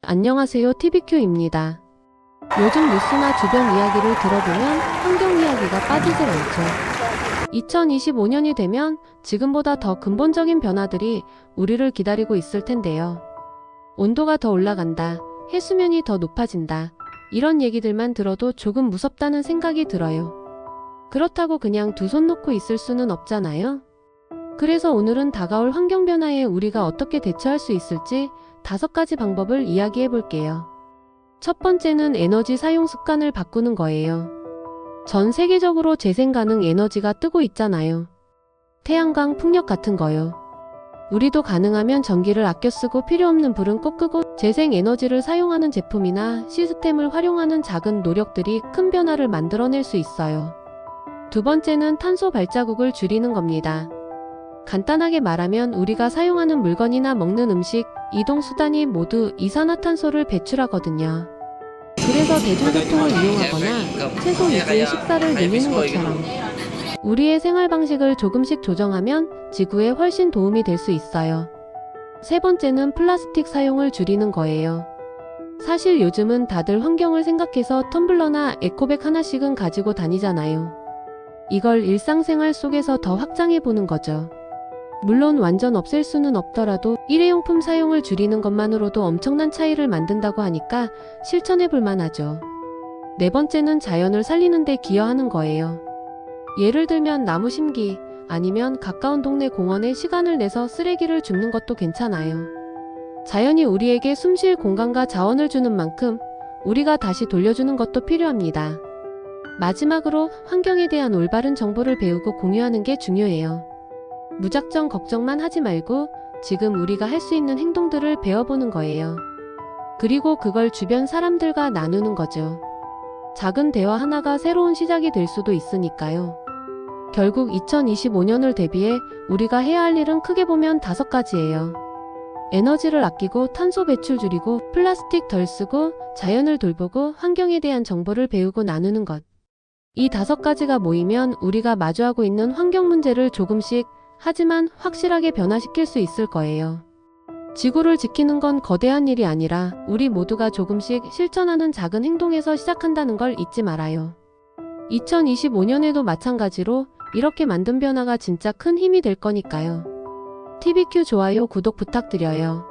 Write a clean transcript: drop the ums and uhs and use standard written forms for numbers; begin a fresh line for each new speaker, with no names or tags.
안녕하세요. TVQ입니다. 요즘 뉴스나 주변 이야기를 들어보면 환경 이야기가 빠지질 않죠. 2025년이 되면 지금보다 더 근본적인 변화들이 우리를 기다리고 있을 텐데요. 온도가 더 올라간다, 해수면이 더 높아진다, 이런 얘기들만 들어도 조금 무섭다는 생각이 들어요. 그렇다고 그냥 두 손 놓고 있을 수는 없잖아요. 그래서 오늘은 다가올 환경변화에 우리가 어떻게 대처할 수 있을지 5가지 방법을 이야기해 볼게요. 첫 번째는 에너지 사용 습관을 바꾸는 거예요. 전 세계적으로 재생 가능 에너지가 뜨고 있잖아요. 태양광, 풍력 같은 거요. 우리도 가능하면 전기를 아껴 쓰고 필요 없는 불은 꼭 끄고 재생 에너지를 사용하는 제품이나 시스템을 활용하는 작은 노력들이 큰 변화를 만들어낼 수 있어요. 두 번째는 탄소 발자국을 줄이는 겁니다. 간단하게 말하면 우리가 사용하는 물건이나 먹는 음식, 이동수단이 모두 이산화탄소를 배출하거든요. 그래서 대중교통을 이용하거나 채소 위주의 식사를 늘리는 것처럼 우리의 생활 방식을 조금씩 조정하면 지구에 훨씬 도움이 될 수 있어요. 세 번째는 플라스틱 사용을 줄이는 거예요. 사실 요즘은 다들 환경을 생각해서 텀블러나 에코백 하나씩은 가지고 다니잖아요. 이걸 일상생활 속에서 더 확장해 보는 거죠. 물론 완전 없앨 수는 없더라도 일회용품 사용을 줄이는 것만으로도 엄청난 차이를 만든다고 하니까 실천해 볼 만하죠. 네 번째는 자연을 살리는 데 기여하는 거예요. 예를 들면 나무 심기, 아니면 가까운 동네 공원에 시간을 내서 쓰레기를 줍는 것도 괜찮아요. 자연이 우리에게 숨쉴 공간과 자원을 주는 만큼 우리가 다시 돌려주는 것도 필요합니다. 마지막으로 환경에 대한 올바른 정보를 배우고 공유하는 게 중요해요. 무작정 걱정만 하지 말고 지금 우리가 할 수 있는 행동들을 배워보는 거예요. 그리고 그걸 주변 사람들과 나누는 거죠. 작은 대화 하나가 새로운 시작이 될 수도 있으니까요. 결국 2025년을 대비해 우리가 해야 할 일은 크게 보면 5가지예요. 에너지를 아끼고 탄소 배출 줄이고 플라스틱 덜 쓰고 자연을 돌보고 환경에 대한 정보를 배우고 나누는 것. 이 5가지가 모이면 우리가 마주하고 있는 환경 문제를 조금씩 하지만 확실하게 변화시킬 수 있을 거예요. 지구를 지키는 건 거대한 일이 아니라 우리 모두가 조금씩 실천하는 작은 행동에서 시작한다는 걸 잊지 말아요. 2025년에도 마찬가지로 이렇게 만든 변화가 진짜 큰 힘이 될 거니까요. TVQ 좋아요, 구독 부탁드려요.